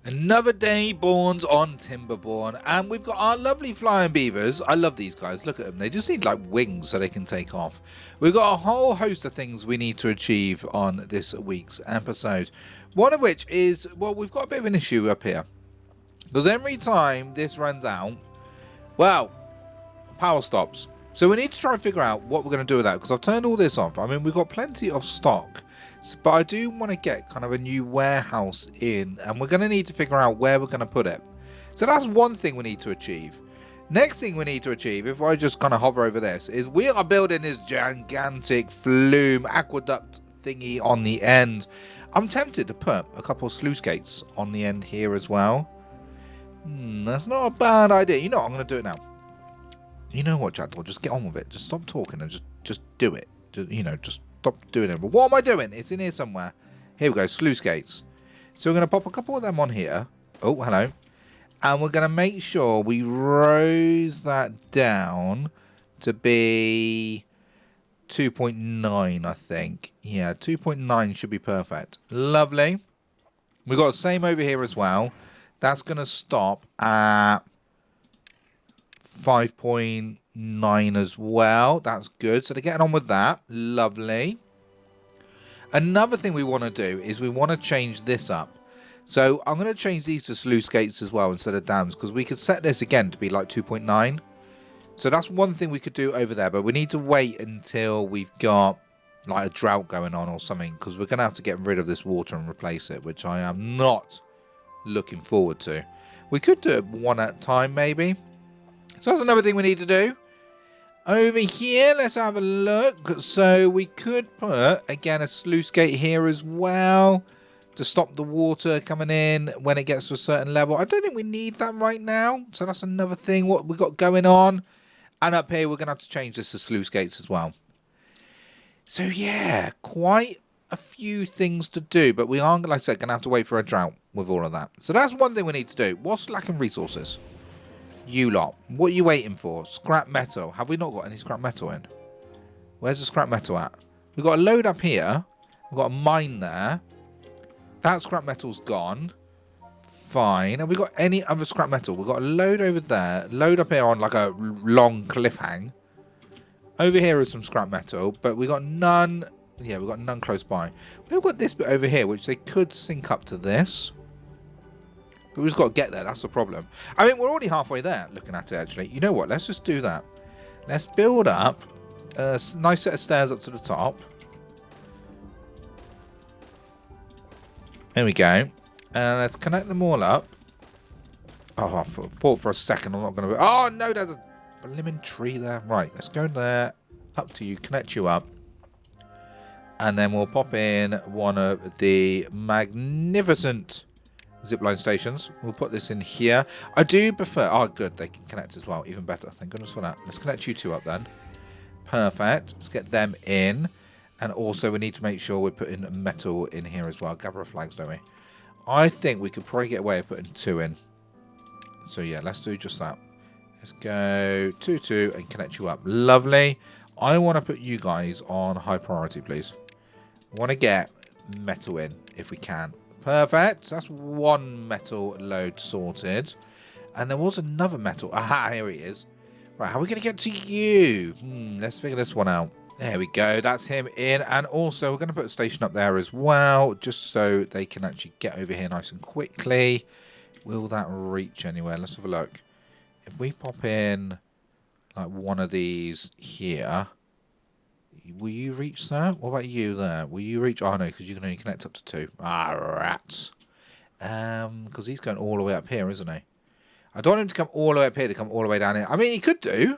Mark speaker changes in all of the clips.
Speaker 1: Another day borns on Timberborn, and we've got our lovely flying beavers. I love these guys. Look at them. They just need like wings so they can take off. We've got a whole host of things we need to achieve on this week's episode. One of which is, well, we've got a bit of an issue up here. Because every time this runs out, well, power stops. So we need to try and figure out what we're going to do with that. Because I've turned all this off. I mean, we've got plenty of stock. But I do want to get kind of a new warehouse in, and we're going to need to figure out where we're going to put it. So that's one thing we need to achieve. Next thing we need to achieve, if I just kind of hover over this, is we are building this gigantic flume aqueduct thingy on the end. I'm tempted to put a couple of sluice gates on the end here as well. That's not a bad idea. You know what? I'm going to do it now. You know what, Jackdaw? Just get on with it. Just stop talking and just do it. Just stop doing it. But what am I doing? It's in here somewhere. Here we go. Sluice gates. So we're going to pop a couple of them on here. Oh, hello. And we're going to make sure we raise that down to be 2.9, I think. Yeah, 2.9 should be perfect. Lovely. We've got the same over here as well. That's going to stop at 5.9 as well. That's good. So they're getting on with that. Lovely. Another thing we want to do is we want to change this up. So I'm going to change these to sluice gates as well instead of dams, because we could set this again to be like 2.9. So that's one thing we could do over there, but we need to wait until we've got like a drought going on or something, because we're going to have to get rid of this water and replace it, which I am not looking forward to. We could do it one at a time maybe. So that's another thing we need to do. Over here, let's have a look. So we could put, again, a sluice gate here as well to stop the water coming in when it gets to a certain level. I don't think we need that right now. So that's another thing what we got going on. And up here, we're going to have to change this to sluice gates as well. So yeah, quite a few things to do. But we are, like I said, going to have to wait for a drought with all of that. So that's one thing we need to do. What's lacking resources? You lot, what are you waiting for? Scrap metal. Have we not got any scrap metal in? Where's the scrap metal at? We've got a load up here. We've got a mine there. That scrap metal's gone. Fine. Have we got any other scrap metal? We've got a load over there. Load up here on like a long cliff hang. Over here is some scrap metal, but we got none. Yeah, we've got none close by. We've got this bit over here, which they could sync up to this. But we've just got to get there. That's the problem. I mean, we're already halfway there looking at it, actually. You know what? Let's just do that. Let's build up a nice set of stairs up to the top. There we go. And let's connect them all up. Oh, I thought for a second I'm not going to... Oh, no, there's a blimmin' tree there. Right, let's go there. Up to you. Connect you up. And then we'll pop in one of the magnificent zipline stations. We'll put this in here. I do prefer... Oh, good. They can connect as well. Even better. Thank goodness for that. Let's connect you two up then. Perfect. Let's get them in. And also we need to make sure we're putting metal in here as well. Gather flags, don't we? I think we could probably get away with putting 2 in. So yeah, let's do just that. Let's go 2 and connect you up. Lovely. I want to put you guys on high priority, please. I want to get metal in if we can. Perfect. That's one metal load sorted. And there was another metal. Aha, here he is. Right, how are we going to get to you? Let's figure this one out. There we go. That's him in. And also, we're going to put a station up there as well, just so they can actually get over here nice and quickly. Will that reach anywhere? Let's have a look. If we pop in like one of these here, will you reach there? What about you there? Will you reach? Oh, no, because you can only connect up to 2. Ah, rats. Because he's going all the way up here, isn't he? I don't want him to come all the way up here to come all the way down here. I mean, he could do.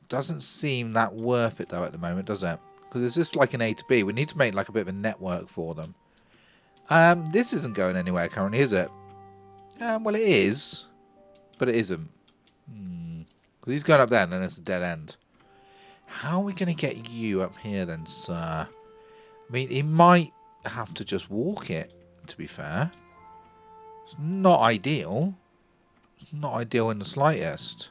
Speaker 1: Doesn't seem that worth it, though, at the moment, does it? Because it's just like an A to B. We need to make like a bit of a network for them. This isn't going anywhere currently, is it? Well, it is. But it isn't. Because he's going up there and then it's a dead end. How are we going to get you up here then, sir? I mean, he might have to just walk it, to be fair. It's not ideal. It's not ideal in the slightest.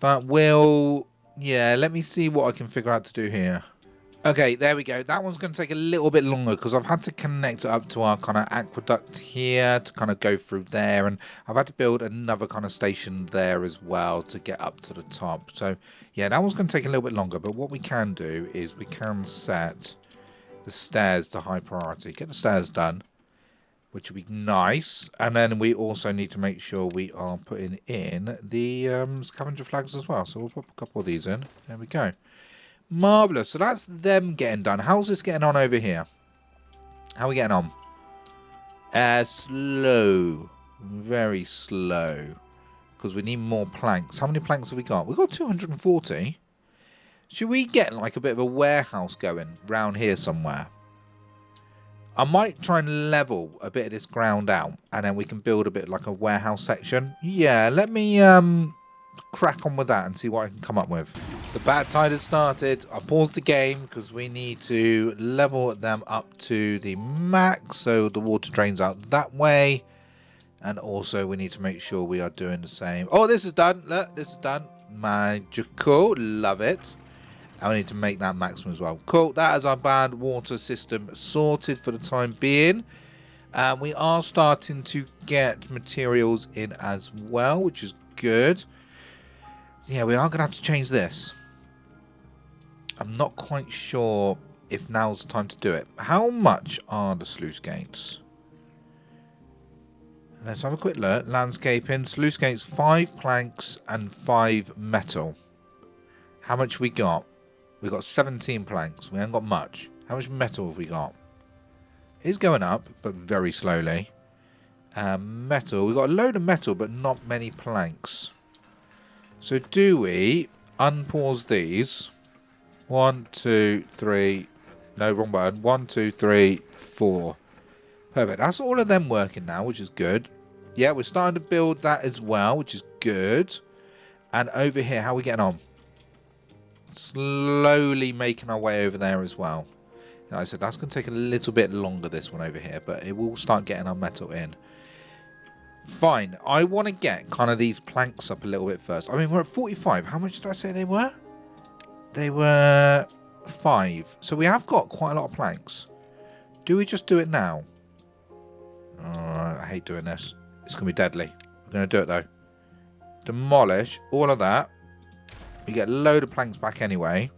Speaker 1: But we'll... Yeah, let me see what I can figure out to do here. Okay, there we go. That one's going to take a little bit longer because I've had to connect it up to our kind of aqueduct here to kind of go through there. And I've had to build another kind of station there as well to get up to the top. So, yeah, that one's going to take a little bit longer. But what we can do is we can set the stairs to high priority. Get the stairs done, which will be nice. And then we also need to make sure we are putting in the scavenger flags as well. So we'll put a couple of these in. There we go. Marvellous. So that's them getting done. How's this getting on over here? How are we getting on? Slow. Very slow. Because we need more planks. How many planks have we got? We've got 240. Should we get like a bit of a warehouse going round here somewhere? I might try and level a bit of this ground out. And then we can build a bit like a warehouse section. Yeah, let me crack on with that and see what I can come up with. The bad tide has started. I paused the game because we need to level them up to the max so the water drains out that way, and also we need to make sure we are doing the same. Oh, this is done. Look, this is done. Magical. Love it. And we need to make that maximum as well. Cool. That is our bad water system sorted for the time being. We are starting to get materials in as well, which is good. Yeah, we are going to have to change this. I'm not quite sure if now's the time to do it. How much are the sluice gates? Let's have a quick look. Landscaping. Sluice gates, 5 planks and 5 metal. How much we got? We got 17 planks. We haven't got much. How much metal have we got? It's going up, but very slowly. Metal. We've got a load of metal, but not many planks. So do we unpause these? 1, 2, 3. No, wrong button. 1, 2, 3, 4. Perfect. That's all of them working now, which is good. Yeah, we're starting to build that as well, which is good. And over here, how are we getting on? Slowly making our way over there as well. Like I said, that's going to take a little bit longer, this one over here, but it will start getting our metal in. Fine. I want to get kind of these planks up a little bit first. I mean, we're at 45. How much did I say they were? They were 5. So we have got quite a lot of planks. Do we just do it now? I hate doing this. It's going to be deadly. We're going to do it though. Demolish all of that. We get a load of planks back anyway.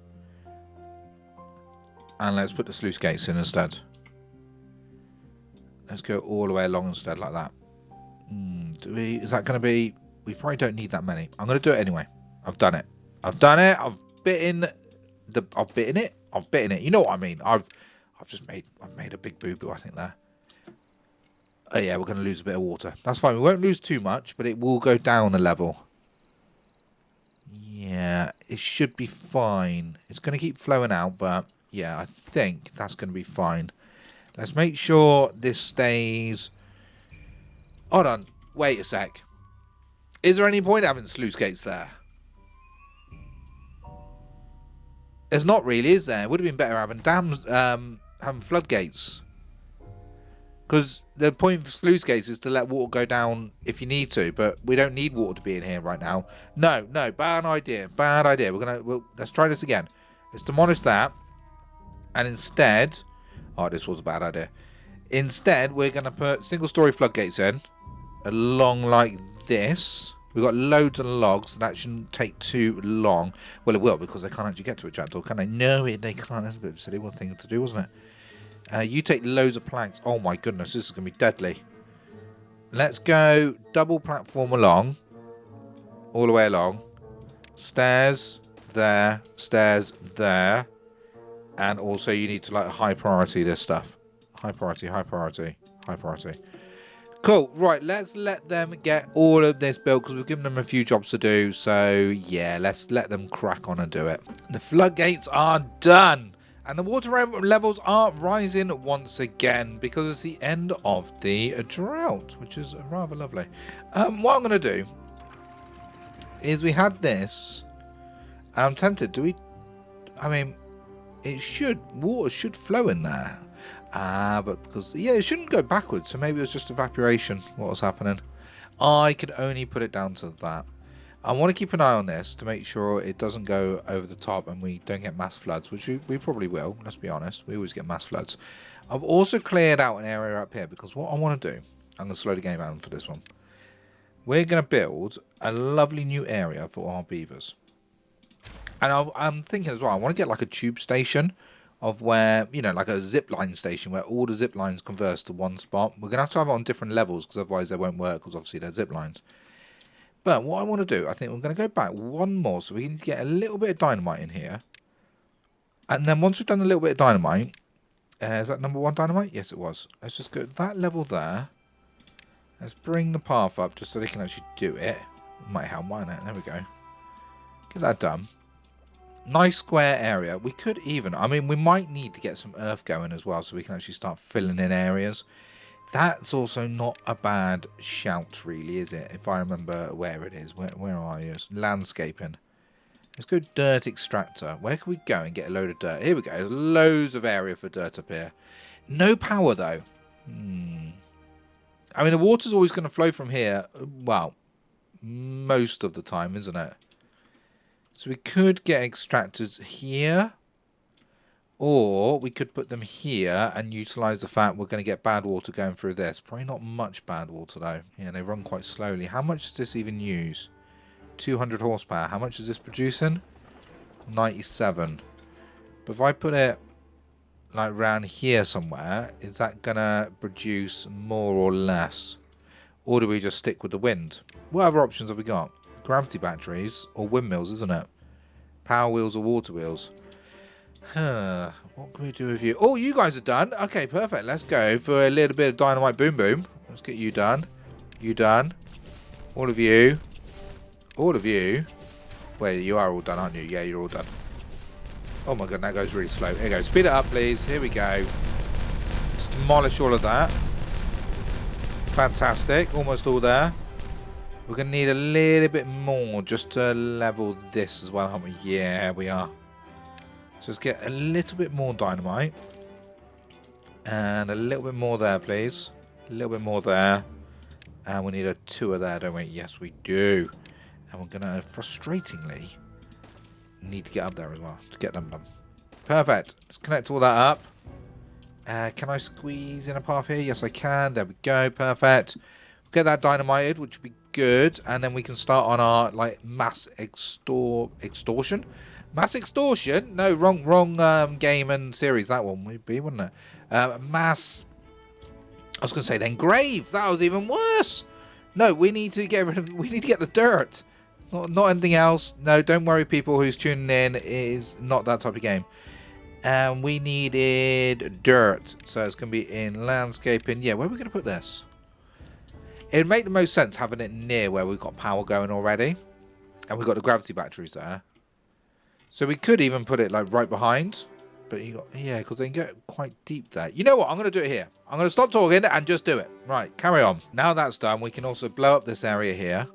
Speaker 1: And let's put the sluice gates in instead. Let's go all the way along instead like that. Is that going to be... We probably don't need that many. I'm going to do it anyway. I've done it. I've done it. I've bitten it. You know what I mean? I've made a big boo-boo, I think, there. Oh yeah, we're going to lose a bit of water. That's fine. We won't lose too much, but it will go down a level. Yeah, it should be fine. It's going to keep flowing out, but yeah, I think that's going to be fine. Let's make sure this stays... Hold on. Wait a sec. Is there any point having sluice gates there? There's not really, is there? It would have been better having dams, having floodgates. Because the point of sluice gates is to let water go down if you need to, but we don't need water to be in here right now. No, bad idea, bad idea. Let's try this again. Let's demolish that, and instead, oh, this was a bad idea. Instead, we're going to put single-story floodgates in, along like this. We've got loads of logs, so that shouldn't take too long. Well, it will, because they can't actually get to a trapdoor, can they? No, they can't. That's a bit of a silly one thing to do, wasn't it? You take loads of planks. Oh my goodness, this is going to be deadly. Let's go double platform along. All the way along. Stairs there. Stairs there. And also you need to like high priority this stuff. High priority, high priority, high priority. Cool. Right, let's let them get all of this built because we've given them a few jobs to do. So yeah, let's let them crack on and do it. The floodgates are done. And the water levels are rising once again because it's the end of the drought, which is rather lovely. What I'm going to do is we had this, and I'm tempted. I mean, water should flow in there. But because, yeah, it shouldn't go backwards. So maybe it was just evaporation, what was happening. I could only put it down to that. I want to keep an eye on this to make sure it doesn't go over the top and we don't get mass floods, which we probably will. Let's be honest. We always get mass floods. I've also cleared out an area up here because what I want to do, I'm going to slow the game down for this one. We're going to build a lovely new area for our beavers. And I'm thinking as well, I want to get like a tube station of where, you know, like a zip line station where all the zip lines converge to one spot. We're going to have it on different levels because otherwise they won't work because obviously they're zip lines. But what I want to do, I think we're going to go back one more so we can get a little bit of dynamite in here. And then once we've done a little bit of dynamite, is that number 1 dynamite? Yes, it was. Let's just go that level there. Let's bring the path up just so they can actually do it. Might help, mightn't it? There we go. Get that done. Nice square area. We could even, I mean, we might need to get some earth going as well so we can actually start filling in areas. That's also not a bad shout, really, is it? If I remember where it is. Where are you? It's landscaping. Let's go dirt extractor. Where can we go and get a load of dirt? Here we go. There's loads of area for dirt up here. No power, though. I mean, the water's always going to flow from here. Well, most of the time, isn't it? So we could get extractors here. Or we could put them here and utilise the fact we're going to get bad water going through this. Probably not much bad water, though. Yeah, they run quite slowly. How much does this even use? 200 horsepower. How much is this producing? 97. But if I put it like around here somewhere, is that going to produce more or less? Or do we just stick with the wind? What other options have we got? Gravity batteries or windmills, isn't it? Power wheels or water wheels? What can we do with you? Oh, you guys are done. Okay, perfect. Let's go for a little bit of dynamite boom boom. Let's get you done. You done. All of you. All of you. Wait, you are all done, aren't you? Yeah, you're all done. Oh my god, that goes really slow. Here we go. Speed it up, please. Here we go. Let's demolish all of that. Fantastic. Almost all there. We're going to need a little bit more just to level this as well, aren't we? Yeah, we are. So let's get a little bit more dynamite. And a little bit more there, please. A little bit more there. And we need a 2 there, don't we? Yes, we do. And we're going to, frustratingly, need to get up there as well to get them done. Perfect. Let's connect all that up. Can I squeeze in a path here? Yes, I can. There we go. Perfect. Get that dynamited, which would be good. And then we can start on our, like, mass extortion. Mass extortion? No, wrong game and series. That one would be, wouldn't it? Mass. I was going to say then grave. That was even worse. No, we need to get rid of. We need to get the dirt. Not anything else. No, don't worry, people who's tuning in. It is not that type of game. And we needed dirt, so it's going to be in landscaping. Yeah, where are we going to put this? It would make the most sense having it near where we've got power going already, and we've got the gravity batteries there. So we could even put it like right behind, but you got, yeah, because they can get quite deep there. You know what? I'm going to do it here. I'm going to stop talking and just do it. Right, carry on. Now that's done, we can also blow up this area here.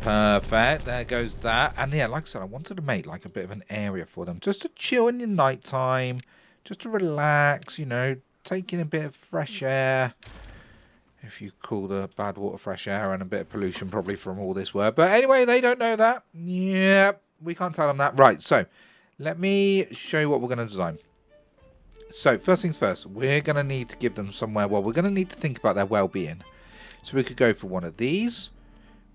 Speaker 1: Perfect. There goes that. And yeah, like I said, I wanted to make like a bit of an area for them, just to chill in the night time, just to relax. You know, taking a bit of fresh air. If you call the bad water fresh air, and a bit of pollution probably from all this work. But anyway, they don't know that. Yep. We can't tell them that. Right, so let me show you what we're going to design. So first things first, we're going to need to give them somewhere. Well, we're going to need to think about their well-being. So we could go for one of these,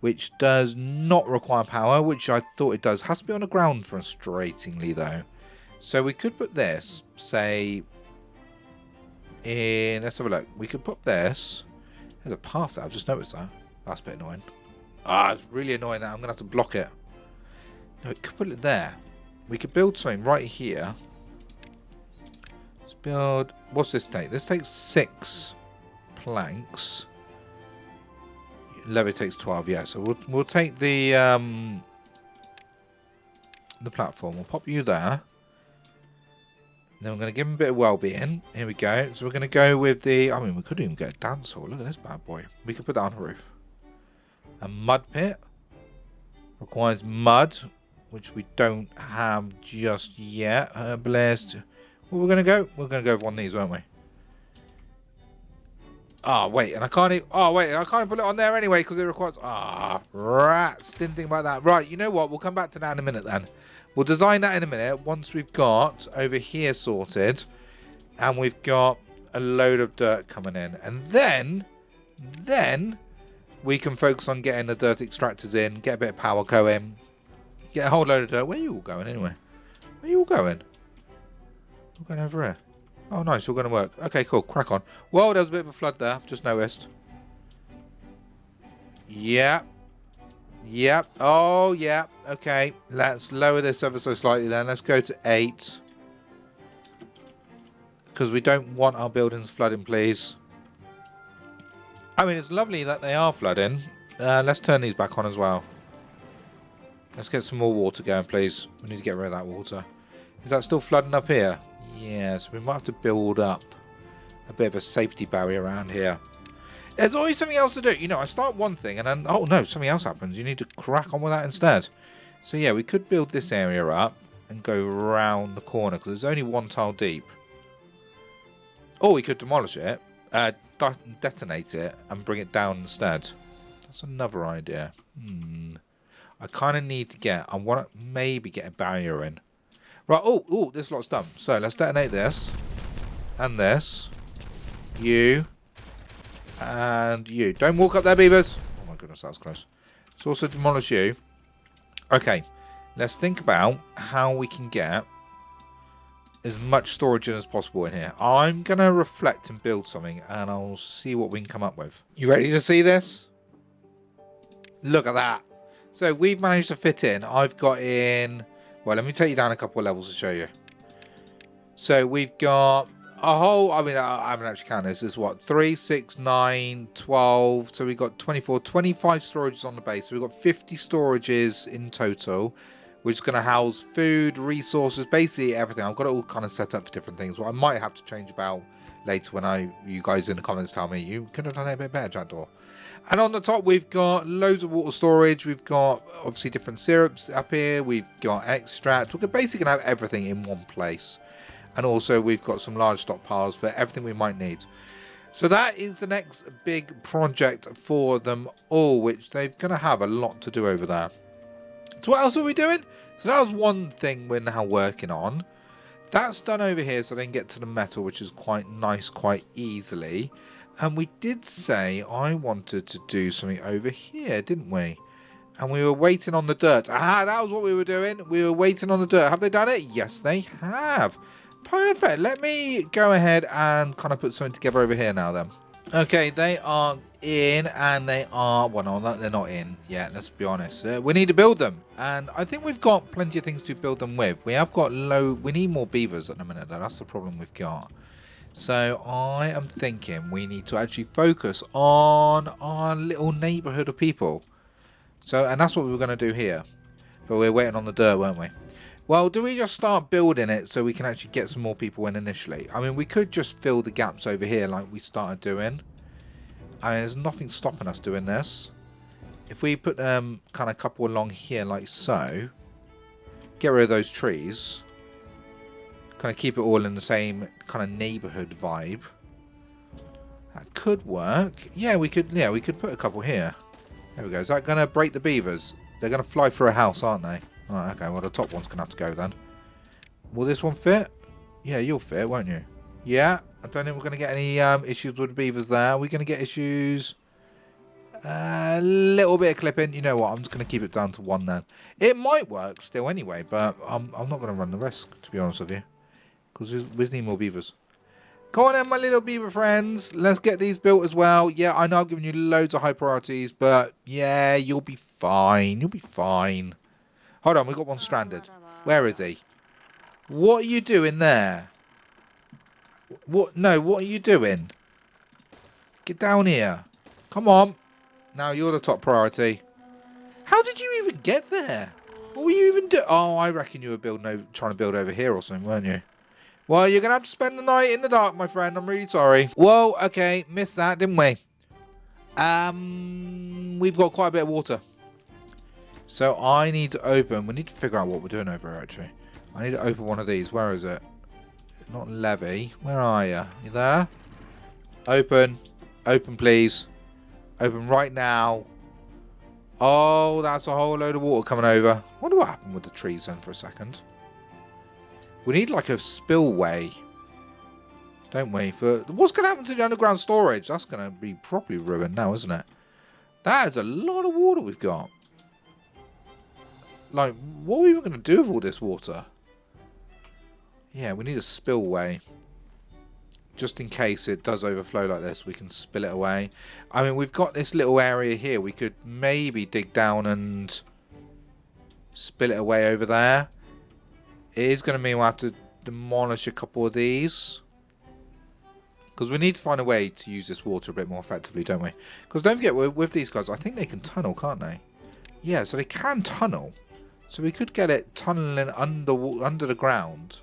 Speaker 1: which does not require power, which I thought it does. Has to be on the ground, frustratingly, though. So we could put this, say, in... Let's have a look. We could put this... There's a path there. I've just noticed that. That's a bit annoying. Ah, it's really annoying that I'm going to have to block it. No, we could put it there. We could build something right here. Let's build... What's this take? This takes 6 planks. Levy takes 12, yeah. So we'll take the platform. We'll pop you there. Then we're going to give him a bit of well-being. Here we go. So we're going to go with the... I mean, we could even get a dance hall. Look at this bad boy. We could put that on the roof. A mud pit. Requires mud, which we don't have just yet. Herbalist. Well, we're going to go with one of these, won't we? Oh, wait, and I can't even... Oh, wait, I can't put it on there anyway because it requires... Ah, rats. Didn't think about that. Right, you know what? We'll come back to that in a minute then. We'll design that in a minute once we've got over here sorted and we've got a load of dirt coming in. And then we can focus on getting the dirt extractors in, get a bit of power going, get a whole load of dirt. Where are you all going anyway? Where are you all going? We're going over here. Oh, nice. We're going to work. Okay, cool. Crack on. Whoa, there was a bit of a flood there. Just noticed. Yep. Yep. Oh, yeah. Okay. Let's lower this ever so slightly then. Let's go to 8. Because we don't want our buildings flooding, please. I mean, it's lovely that they are flooding. Let's turn these back on as well. Let's get some more water going, please. We need to get rid of that water. Is that still flooding up here? Yes, we might have to build up a bit of a safety barrier around here. There's always something else to do. You know, I start one thing and then, oh no, something else happens. You need to crack on with that instead. So yeah, we could build this area up and go round the corner because there's only one tile deep. Or we could demolish it, detonate it and bring it down instead. That's another idea. I kind of need to get, I want to maybe get a barrier in. Right, oh, this lot's done. So let's detonate this. And this. You. And you. Don't walk up there, beavers. Oh my goodness, that was close. Let's also demolish you. Okay, let's think about how we can get as much storage in as possible in here. I'm going to reflect and build something, and I'll see what we can come up with. You ready to see this? Look at that. So we've managed to fit in. I've got in... Well, let me take you down a couple of levels to show you. So we've got a whole... I mean, I haven't actually counted this. This is what? 3, 6, 9, 12. So we've got 24, 25 storages on the base. So we've got 50 storages in total, which is going to house food, resources, basically everything. I've got it all kind of set up for different things. What I might have to change about later when you guys in the comments tell me you could have done it a bit better, Jackdaw. And on the top, we've got loads of water storage. We've got, obviously, different syrups up here. We've got extract. We're basically going to have everything in one place. And also, we've got some large stockpiles for everything we might need. So that is the next big project for them all, which they're going to have a lot to do over there. So what else are we doing? So that was one thing we're now working on. That's done over here, so they can get to the metal, which is quite nice, quite easily. And we did say I wanted to do something over here, didn't we? And we were waiting on the dirt. Ah, that was what we were doing. We were waiting on the dirt. Have they done it? Yes, they have. Perfect. Let me go ahead and kind of put something together over here now then. Okay, they are in and they are... Well, no, they're not in yet, let's be honest. We need to build them. And I think we've got plenty of things to build them with. We have got low... We need more beavers at the minute, though. That's the problem we've got. So I am thinking we need to actually focus on our little neighborhood of people. So, and that's what we were going to do here. But we're waiting on the dirt, weren't we? Well, do we just start building it so we can actually get some more people in initially? I mean, we could just fill the gaps over here like we started doing. I mean, there's nothing stopping us doing this. If we put kind of a couple along here like so, get rid of those trees. Kind of keep it all in the same kind of neighborhood vibe. That could work. Yeah, we could put a couple here. There we go. Is that going to break the beavers? They're going to fly through a house, aren't they? Right, okay, well the top one's going to have to go then. Will this one fit? Yeah, you'll fit, won't you? Yeah, I don't think we're going to get any issues with the beavers there. Are we going to get issues? A little bit of clipping. You know what, I'm just going to keep it down to 1 then. It might work still anyway, but I'm not going to run the risk, to be honest with you. Because we need more beavers. Go on then, my little beaver friends. Let's get these built as well. Yeah, I know I've given you loads of high priorities, but yeah, you'll be fine. You'll be fine. Hold on, we've got one stranded. Where is he? What are you doing there? What? No, what are you doing? Get down here. Come on. Now you're the top priority. How did you even get there? What were you even doing? Oh, I reckon you were trying to build over here or something, weren't you? Well, you're going to have to spend the night in the dark, my friend. I'm really sorry. Whoa, okay. Missed that, didn't we? We've got quite a bit of water. So I need to open... We need to figure out what we're doing over here, actually. I need to open one of these. Where is it? Not levy. Where are you? You there? Open. Open, please. Open right now. Oh, that's a whole load of water coming over. Wonder what happened with the trees then for a second. We need like a spillway, don't we? For what's going to happen to the underground storage? That's going to be properly ruined now, isn't it? That is a lot of water we've got. Like, what are we even going to do with all this water? Yeah, we need a spillway. Just in case it does overflow like this, we can spill it away. I mean, we've got this little area here. We could maybe dig down and spill it away over there. It is going to mean we'll have to demolish a couple of these. Because we need to find a way to use this water a bit more effectively, don't we? Because don't forget, with these guys, I think they can tunnel, can't they? Yeah, so they can tunnel. So we could get it tunneling under the ground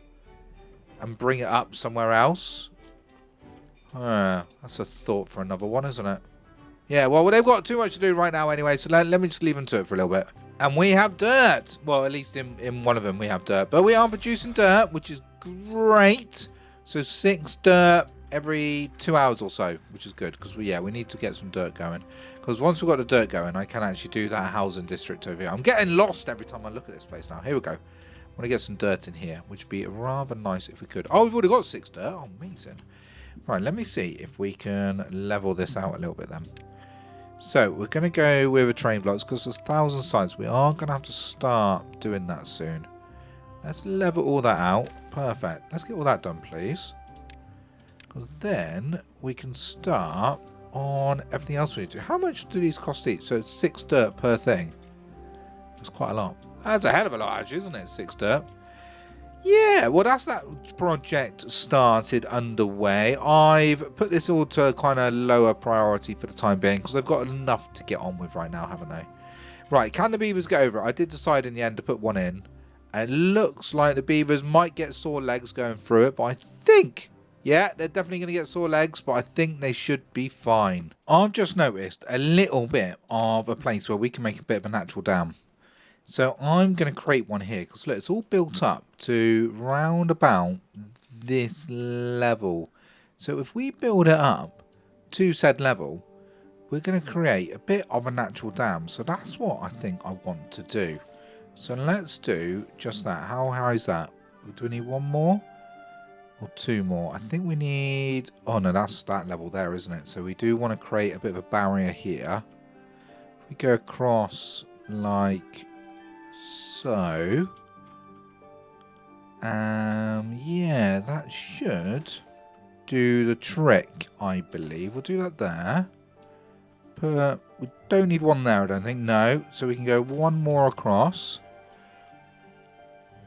Speaker 1: and bring it up somewhere else. That's a thought for another one, isn't it? Yeah, well, they've got too much to do right now anyway, so let me just leave them to it for a little bit. And we have dirt. Well, at least in one of them we have dirt. But we are producing dirt, which is great. So 6 dirt every 2 hours or so, which is good. Because, we need to get some dirt going. Because once we've got the dirt going, I can actually do that housing district over here. I'm getting lost every time I look at this place now. Here we go. I want to get some dirt in here, which would be rather nice if we could. Oh, we've already got 6 dirt. Oh, amazing. Right, let me see if we can level this out a little bit then. So, we're going to go with a terrain blocks because there's 1,000 sites. We are going to have to start doing that soon. Let's level all that out. Perfect. Let's get all that done, please. Because then we can start on everything else we need to. How much do these cost each? So, it's 6 dirt per thing. That's quite a lot. That's a hell of a lot, actually, isn't it? 6 dirt. Yeah, well, that's that project started underway. I've put this all to kind of lower priority for the time being because I've got enough to get on with right now, haven't I? Right, can the beavers get over it? I did decide in the end to put one in. And it looks like the beavers might get sore legs going through it, but I think, yeah, they're definitely going to get sore legs, but I think they should be fine. I've just noticed a little bit of a place where we can make a bit of a natural dam. So I'm going to create one here because look, it's all built up to round about this level. So if we build it up to said level, we're going to create a bit of a natural dam. So that's what I think I want to do. So let's do just that. How high is that? Do we need one more or 2 more? I think we need... Oh no, that's that level there, isn't it? So we do want to create a bit of a barrier here. If we go across like... So, yeah, that should do the trick, I believe. We'll do that there. But we don't need one there, I don't think. No. So we can go one more across.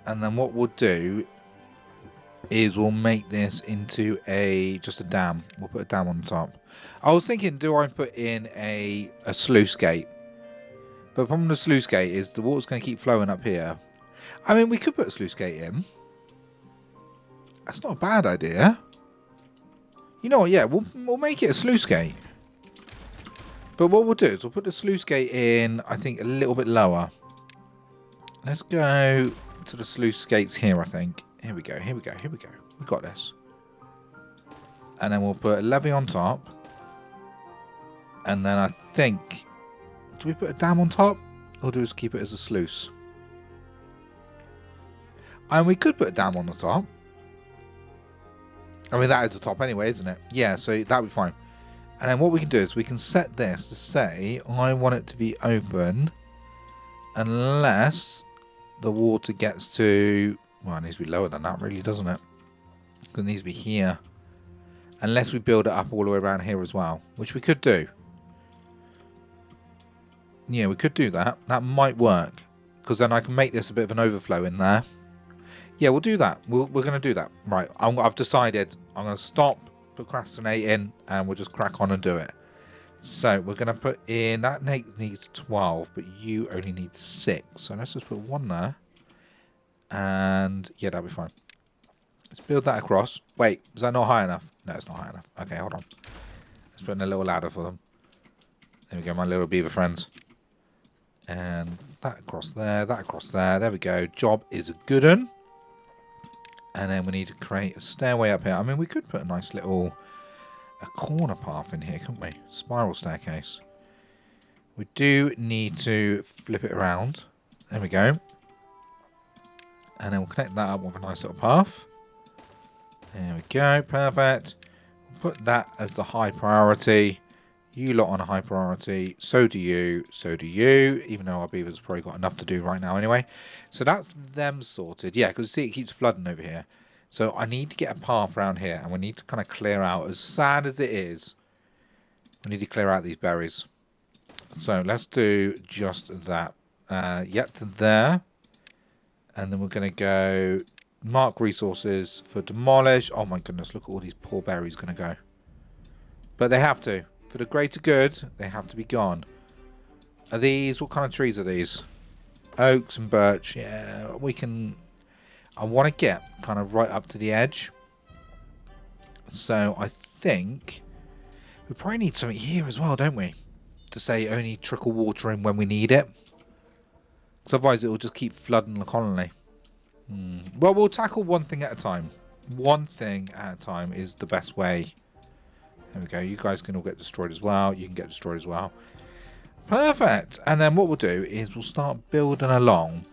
Speaker 1: And then what we'll do is we'll make this into just a dam. We'll put a dam on the top. I was thinking, do I put in a sluice gate? But the problem with the sluice gate is the water's going to keep flowing up here. I mean, we could put a sluice gate in. That's not a bad idea. You know what? Yeah, we'll make it a sluice gate. But what we'll do is we'll put the sluice gate in, I think, a little bit lower. Let's go to the sluice gates here, I think. Here we go, here we go, here we go. We've got this. And then we'll put a levee on top. And then I think... Do we put a dam on top? Or do we just keep it as a sluice? And we could put a dam on the top. I mean, that is the top anyway, isn't it? Yeah, so that'll be fine. And then what we can do is we can set this to say, I want it to be open unless the water gets to... Well, it needs to be lower than that, really, doesn't it? It needs to be here. Unless we build it up all the way around here as well, which we could do. Yeah, we could do that. That might work. Because then I can make this a bit of an overflow in there. Yeah, we'll do that. We're going to do that. Right, I've decided I'm going to stop procrastinating and we'll just crack on and do it. So we're going to put in... That needs 12, but you only need 6. So let's just put 1 there. And yeah, that'll be fine. Let's build that across. Wait, is that not high enough? No, it's not high enough. Okay, hold on. Let's put in a little ladder for them. There we go, my little beaver friends. And that across there, that across there. There we go. Job is a good one. And then we need to create a stairway up here. I mean, we could put a nice little a corner path in here, couldn't we? Spiral staircase. We do need to flip it around. There we go. And then we'll connect that up with a nice little path. There we go. Perfect. We'll put that as the high priority. You lot on a high priority. So do you. So do you. Even though our beavers have probably got enough to do right now anyway. So that's them sorted. Yeah, because see, it keeps flooding over here. So I need to get a path around here. And we need to kind of clear out, as sad as it is, we need to clear out these berries. So let's do just that. Yet to there. And then we're going to go mark resources for demolish. Oh my goodness, look at all these poor berries going to go. But they have to. For the greater good, they have to be gone. Are these, what kind of trees are these? Oaks and birch. Yeah, we can, I want to get kind of right up to the edge. So I think we probably need something here as well, don't we? To say only trickle water in when we need it. Because otherwise it will just keep flooding the colony. Well, we'll tackle one thing at a time. One thing at a time is the best way. There we go. You guys can all get destroyed as well. You can get destroyed as well. Perfect. And then what we'll do is we'll start building along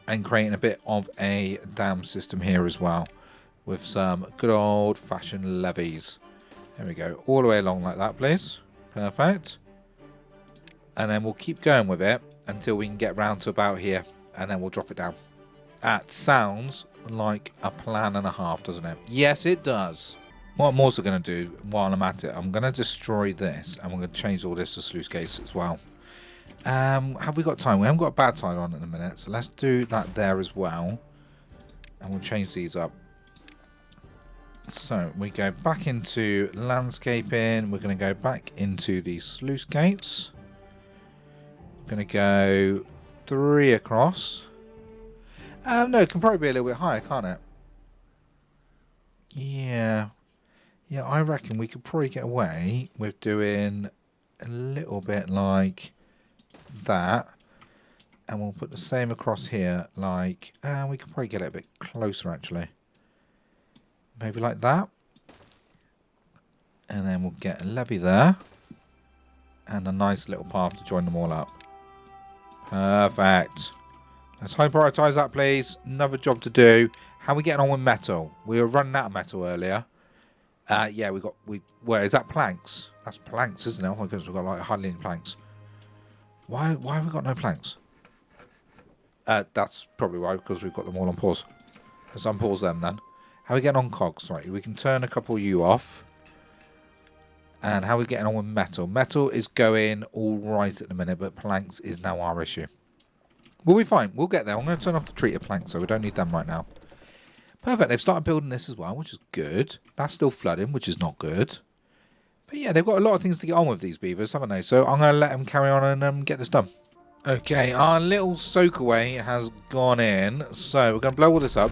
Speaker 1: and creating a bit of a dam system here as well. With some good old-fashioned levees. There we go. All the way along like that, please. Perfect. And then we'll keep going with it until we can get round to about here. And then we'll drop it down. That sounds like a plan and a half, doesn't it? Yes, it does. What I'm also going to do while I'm at it, I'm going to destroy this. And we're going to change all this to sluice gates as well. Have we got time? We haven't got a bad tide on in a minute. So let's do that there as well. And we'll change these up. So we go back into landscaping. We're going to go back into the sluice gates. We're going to go 3 across. No, it can probably be a little bit higher, can't it? Yeah. Yeah, I reckon we could probably get away with doing a little bit like that. And we'll put the same across here. Like, we could probably get it a bit closer, actually. Maybe like that. And then we'll get a levee there. And a nice little path to join them all up. Perfect. Let's high prioritize that, please. Another job to do. How are we getting on with metal? We were running out of metal earlier. Yeah, where is that? Planks? That's planks, isn't it? Oh my goodness, we've got like hardly any planks. Why have we got no planks? That's probably why, because we've got them all on pause. Let's unpause them then. How are we getting on cogs? Right, we can turn a couple of you off. And how are we getting on with metal? Metal is going all right at the minute, but planks is now our issue. We'll be fine. We'll get there. I'm going to turn off the treated planks, so we don't need them right now. Perfect. They've started building this as well, which is good. That's still flooding, which is not good. But yeah, they've got a lot of things to get on with, these beavers, haven't they? So I'm going to let them carry on and get this done. Okay, our little soak away has gone in. So we're going to blow all this up.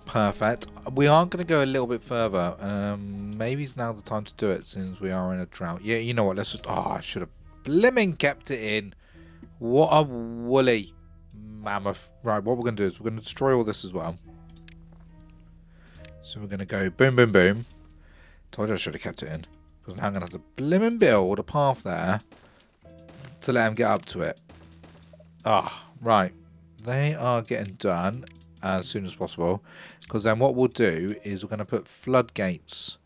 Speaker 1: Perfect. We are going to go a little bit further. Maybe it's now the time to do it since we are in a drought. Yeah, you know what? Let's just... Oh, I should have blimmin' kept it in. What a woolly mammoth. Right, what we're going to do is we're going to destroy all this as well. So we're going to go boom, boom, boom. Told you I should have kept it in. Because now I'm going to have to blimmin' build a path there to let them get up to it. Ah, right. They are getting done as soon as possible. Because then what we'll do is we're going to put floodgates.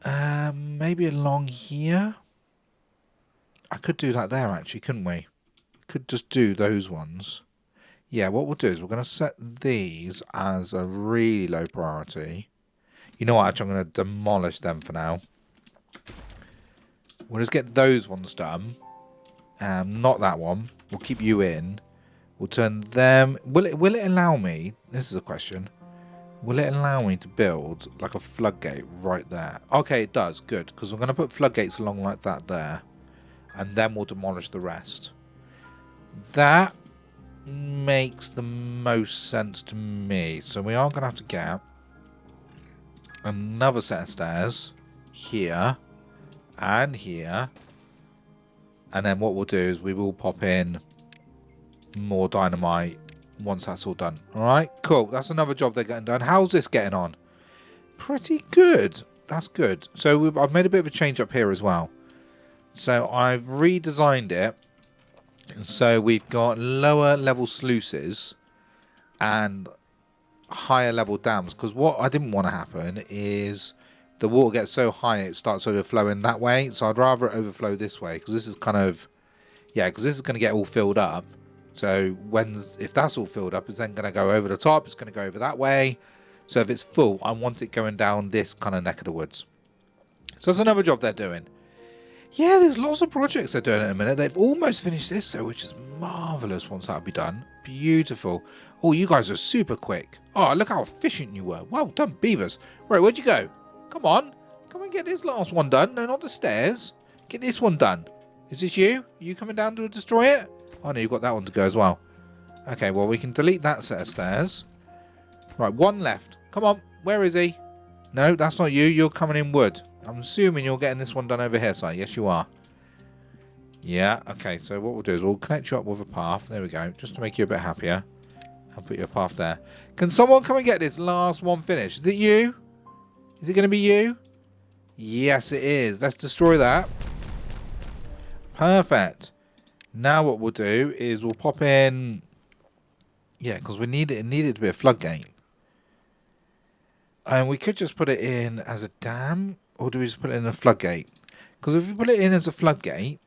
Speaker 1: Maybe along here. I could do that there actually, couldn't we? Could just do those ones. Yeah, what we'll do is we're going to set these as a really low priority. You know what, actually I'm going to demolish them for now. We'll just get those ones done. Not that one. We'll keep you in. We'll turn them... Will it allow me... This is a question. Will it allow me to build like a floodgate right there? Okay, it does. Good. Because we're going to put floodgates along like that there. And then we'll demolish the rest. That makes the most sense to me. So we are going to have to get another set of stairs here and here. And then what we'll do is we will pop in more dynamite once that's all done. Alright, cool. That's another job they're getting done. How's this getting on? pretty good. That's good. So I've made a bit of a change up here as well. So I've redesigned it. So we've got lower level sluices and higher level dams. Because what I didn't want to happen is the water gets so high it starts overflowing that way. So I'd rather it overflow this way. Because this is kind of... Yeah, because this is going to get all filled up. So if that's all filled up, it's then going to go over the top. It's going to go over that way. So if it's full, I want it going down this kind of neck of the woods. So that's another job they're doing. Yeah, there's lots of projects they're doing in a minute. They've almost finished this, though, which is marvellous once that'll be done. Beautiful. Oh, you guys are super quick. Oh, look how efficient you were. Well done, beavers. Right, where'd you go? Come on. Come and get this last one done. No, not the stairs. Get this one done. Is this you? Are you coming down to destroy it? Oh, no, you've got that one to go as well. Okay, well, we can delete that set of stairs. Right, one left. Come on. Where is he? No, that's not you. You're coming in wood. I'm assuming you're getting this one done over here, Si. Yes, you are. Yeah, okay. So what we'll do is we'll connect you up with a path. There we go. Just to make you a bit happier. I'll put your path there. Can someone come and get this last one finished? Is it you? Is it going to be you? Yes, it is. Let's destroy that. Perfect. Now what we'll do is we'll pop in... Yeah, because we need it. It needed to be a floodgate. And we could just put it in as a dam. Or do we just put it in a floodgate? Because if we put it in as a floodgate,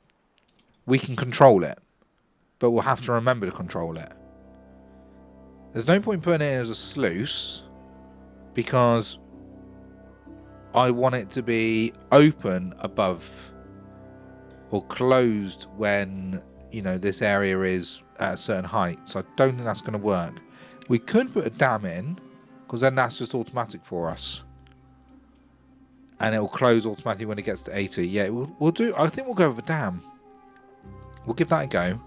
Speaker 1: we can control it. But we'll have to remember to control it. There's no point putting it in as a sluice. Because I want it to be open above or closed when, you know, this area is at a certain height. So I don't think that's going to work. We could put a dam in, because then that's just automatic for us. And it will close automatically when it gets to 80. Yeah, we'll do... I think we'll go with a dam. We'll give that a go.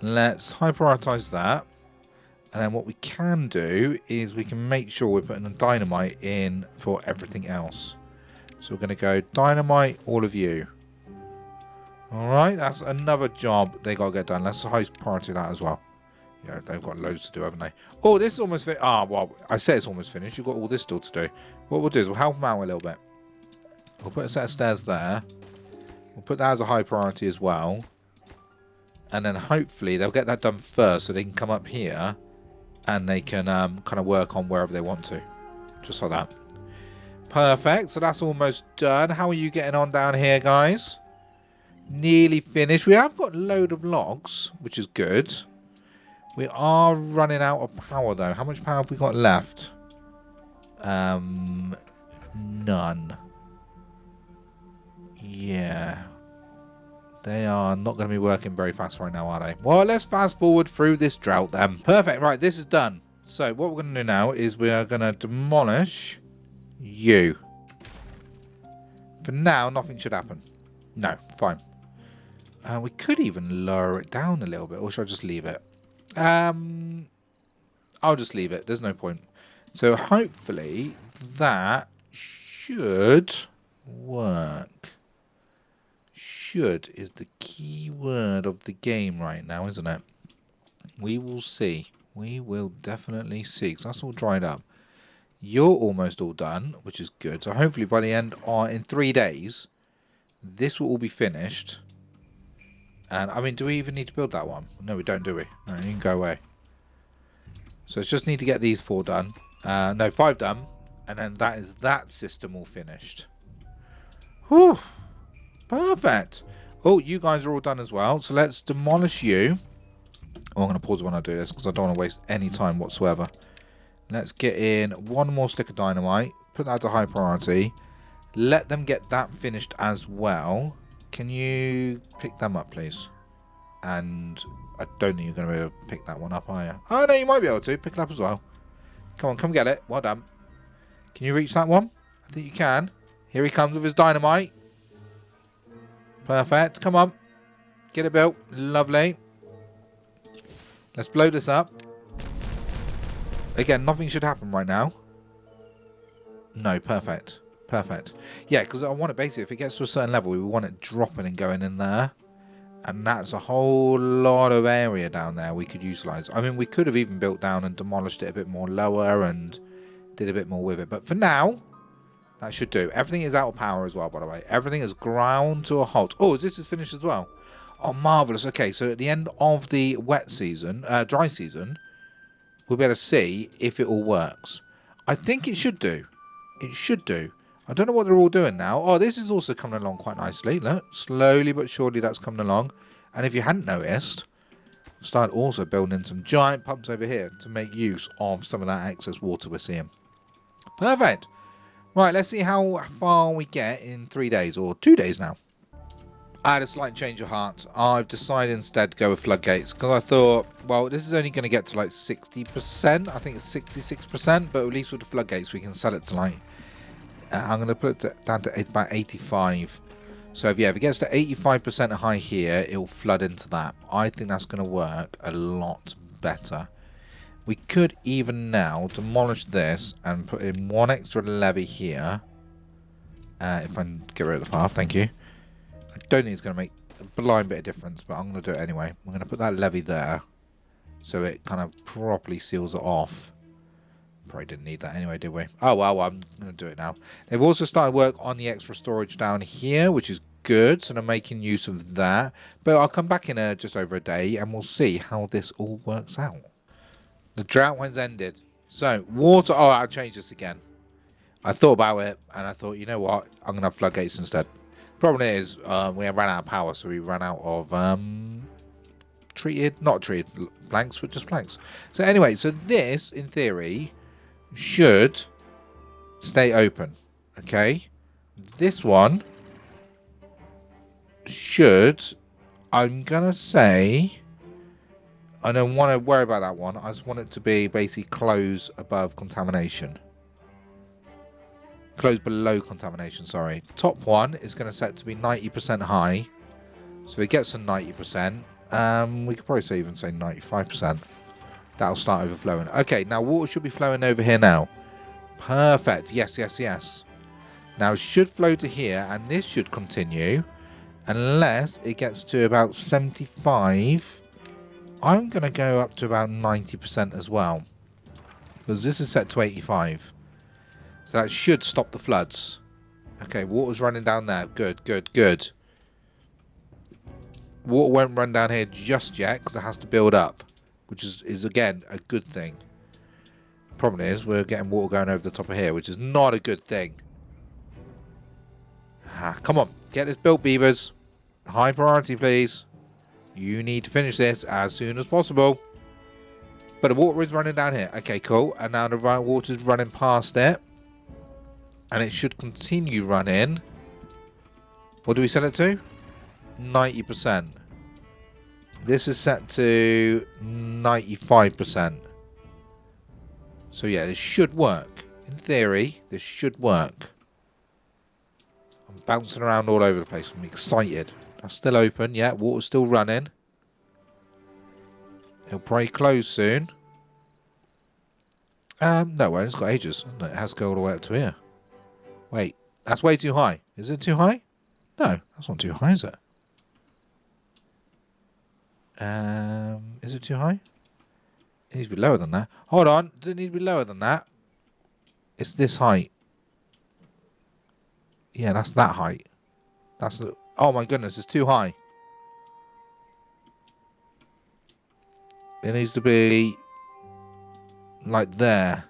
Speaker 1: Let's high prioritize that. And then what we can do is we can make sure we're putting a dynamite in for everything else. So we're going to go dynamite, all of you. Alright, that's another job they got to get done. Let's high priority that as well. You know, they've got loads to do, haven't they? Oh, this is almost finished. Ah, well, I say it's almost finished. You've got all this still to do. What we'll do is we'll help them out a little bit. We'll put a set of stairs there. We'll put that as a high priority as well. And then hopefully they'll get that done first so they can come up here and they can kind of work on wherever they want to. Just like that. Perfect. So that's almost done. How are you getting on down here, guys? Nearly finished. We have got a load of logs, which is good. We are running out of power, though. How much power have we got left? None. Yeah. They are not going to be working very fast right now, are they? Well, let's fast forward through this drought, then. Perfect. Right, this is done. So, what we're going to do now is we are going to demolish you. For now, nothing should happen. No, fine. We could even lower it down a little bit, or should I just leave it? I'll just leave it. There's no point. So hopefully that should work. Should is the key word of the game right now, isn't it? We will see. We will definitely see. Because that's all dried up. You're almost all done, which is good. So hopefully by the end, in 3 days, this will all be finished. And, I mean, do we even need to build that one? No, we don't, do we? No, you can go away. So it's just need to get these 4 done. No, 5 done. And then that is that system all finished. Whew. Perfect. Oh, you guys are all done as well. So let's demolish you. Oh, I'm going to pause when I do this because I don't want to waste any time whatsoever. Let's get in 1 more stick of dynamite. Put that to high priority. Let them get that finished as well. Can you pick them up, please? And I don't think you're going to be able to pick that one up, are you? Oh, no, you might be able to. Pick it up as well. Come on, come get it. Well done. Can you reach that one? I think you can. Here he comes with his dynamite. Perfect. Come on. Get it built. Lovely. Let's blow this up. Again, nothing should happen right now. No, perfect. Perfect. Yeah, because I want it basically, if it gets to a certain level, we want it dropping and going in there. And that's a whole lot of area down there we could utilise. I mean, we could have even built down and demolished it a bit more lower and did a bit more with it. But for now, that should do. Everything is out of power as well, by the way. Everything is ground to a halt. Oh, this is finished as well. Oh, marvellous. Okay, so at the end of the wet season, dry season, we'll be able to see if it all works. I think it should do. It should do. I don't know what they're all doing now. Oh, this is also coming along quite nicely. Look, slowly but surely that's coming along. And if you hadn't noticed, I've started also building in some giant pumps over here to make use of some of that excess water we're seeing. Perfect. Right, let's see how far we get in 3 days, or 2 days now. I had a slight change of heart. I've decided instead to go with floodgates, because I thought, well, this is only going to get to like 60%. I think it's 66%, but at least with the floodgates we can sell it to like, I'm going to put it down to about 85. So if it gets to 85% high here, it'll flood into that. I think that's going to work a lot better. We could even now demolish this and put in one extra levee here. If I can get rid of the path, thank you. I don't think it's going to make a blind bit of difference, but I'm going to do it anyway. I'm going to put that levee there so it kind of properly seals it off. Probably didn't need that anyway, did we? Oh, well, I'm going to do it now. They've also started work on the extra storage down here, which is good. So they're making use of that. But I'll come back in just over a day and we'll see how this all works out. The drought has ended. So, water... Oh, I'll change this again. I thought about it, and I thought, you know what? I'm going to have floodgates instead. Problem is, we ran out of power, so we ran out of not treated planks, but just planks. So anyway, so this, in theory, should stay open. Okay? This one should... I'm going to say... I don't want to worry about that one. I just want it to be basically close above contamination. Close below contamination, sorry. Top one is going to set to be 90% high. So if it gets to 90%, we could probably even say 95%. That'll start overflowing. Okay, now water should be flowing over here now. Perfect. Yes, yes, yes. Now it should flow to here, and this should continue unless it gets to about 75. I'm going to go up to about 90% as well, because this is set to 85. So that should stop the floods. Okay, water's running down there. Good, good, good. Water won't run down here just yet because it has to build up, which is again a good thing. Problem is we're getting water going over the top of here, which is not a good thing. Come on, get this built, beavers. High priority, please. You need to finish this as soon as possible. But the water is running down here. Okay, cool. And now the water is running past it. And it should continue running. What do we set it to? 90%. This is set to 95%. So yeah, this should work. In theory, this should work. I'm bouncing around all over the place. I'm excited. That's still open. Yeah, water's still running. It'll probably close soon. No, it's got ages. It has to go all the way up to here. Wait, that's way too high. Is it too high? No, that's not too high, is it? Is it too high? It needs to be lower than that. Hold on, does it need to be lower than that? It's this height. Yeah, that's that height. That's the... Oh my goodness, it's too high. It needs to be like there.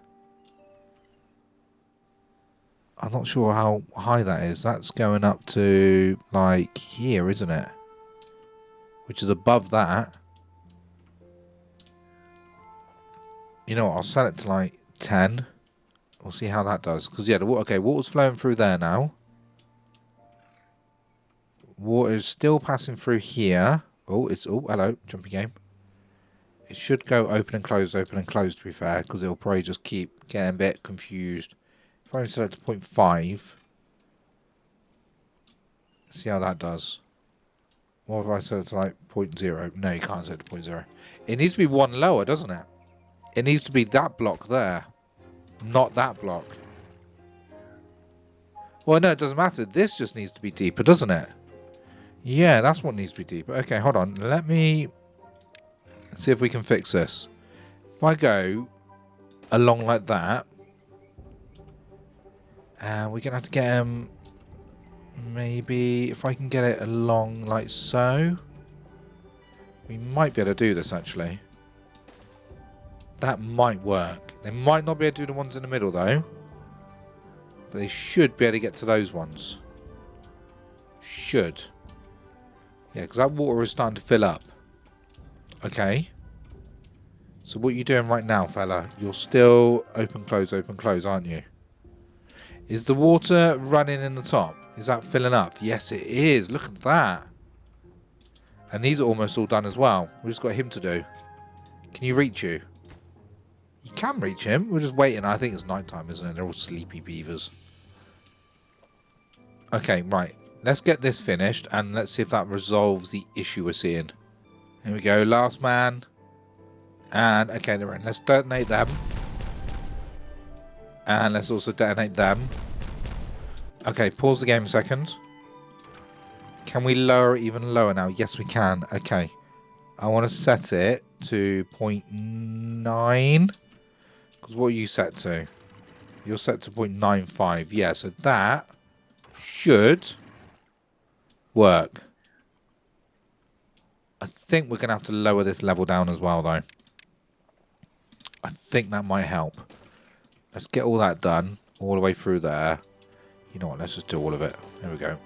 Speaker 1: I'm not sure how high that is. That's going up to like here, isn't it? Which is above that. You know what? I'll set it to like 10. We'll see how that does. Because yeah, the water, okay, water's flowing through there now. Water is still passing through here. Oh, it's... Oh, hello. Jumpy game. It should go open and close, to be fair. Because it'll probably just keep getting a bit confused. If I set it to 0.5. See how that does. What if I set it to like 0.0? No, you can't set it to 0.0. It needs to be one lower, doesn't it? It needs to be that block there. Not that block. Well, no, it doesn't matter. This just needs to be deeper, doesn't it? Yeah, that's what needs to be deeper. Okay, hold on. Let me see if we can fix this. If I go along like that, And we're going to have to get him... Maybe if I can get it along like so. We might be able to do this actually. That might work. They might not be able to do the ones in the middle though. But they should be able to get to those ones. Should. Yeah, because that water is starting to fill up. Okay. So what are you doing right now, fella? You're still open, close, aren't you? Is the water running in the top? Is that filling up? Yes, it is. Look at that. And these are almost all done as well. We've just got him to do. Can you reach you? You can reach him. We're just waiting. I think it's night time, isn't it? They're all sleepy beavers. Okay, right. Let's get this finished and let's see if that resolves the issue we're seeing. Here we go. Last man. And, okay, they're in. Let's detonate them. And let's also detonate them. Okay, pause the game a second. Can we lower it even lower now? Yes, we can. Okay. I want to set it to 0.9. Because what are you set to? You're set to 0.95. Yeah, so that should work. I think we're going to have to lower this level down as well, though. I think that might help. Let's get all that done. All the way through there. You know what? Let's just do all of it. There we go.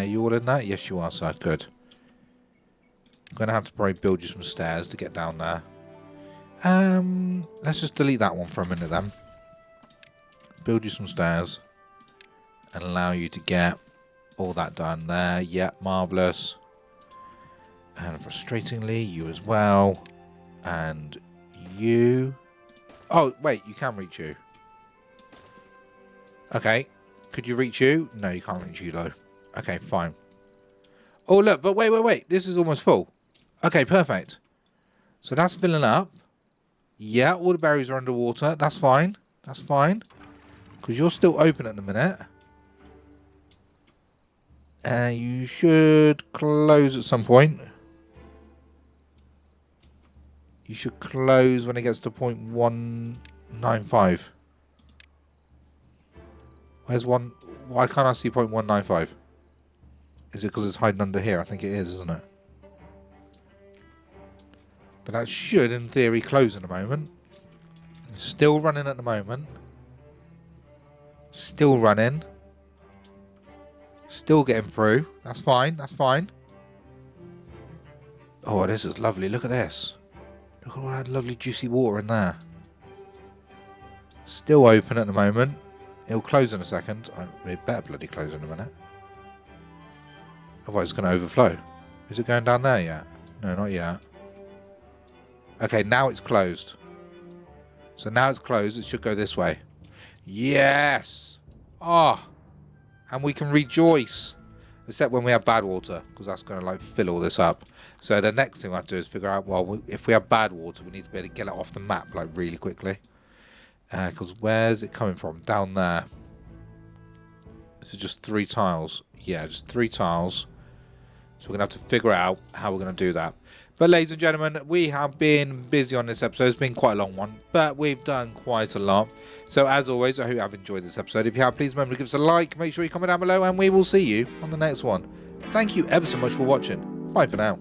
Speaker 1: You all in that? Yes, you are, sir. Good. I'm going to have to probably build you some stairs to get down there. Let's just delete that one for a minute then. Build you some stairs. And allow you to get all that done there. Yeah, marvellous. And frustratingly, you as well. And you. Oh, wait, you can reach you. Okay. Could you reach you? No, you can't reach you though. Okay, fine. Oh, look, but wait. This is almost full. Okay, perfect. So that's filling up. Yeah, all the berries are underwater. That's fine. That's fine. Because you're still open at the minute. You should close at some point. You should close when it gets to 0.195. Where's one? Why can't I see 0.195? Is it because it's hiding under here? I think it is, isn't it? But that should, in theory, close in a moment. It's still running at the moment. Still running. Still getting through. That's fine. That's fine. Oh, this is lovely. Look at this. Look at all that lovely juicy water in there. Still open at the moment. It'll close in a second. It better bloody close in a minute. Otherwise it's going to overflow. Is it going down there yet? No, not yet. Okay, now it's closed. So now it's closed. It should go this way. Yes! Ah! Oh, and we can rejoice. Except when we have bad water. Because that's going to like fill all this up. So the next thing I have to do is figure out, well, if we have bad water, we need to be able to get it off the map like really quickly. Because where's it coming from? Down there. This is just 3 tiles. Yeah, just 3 tiles. So we're going to have to figure out how we're going to do that. But ladies and gentlemen, we have been busy on this episode. It's been quite a long one, but we've done quite a lot. So as always, I hope you have enjoyed this episode. If you have, please remember to give us a like. Make sure you comment down below, and we will see you on the next one. Thank you ever so much for watching. Bye for now.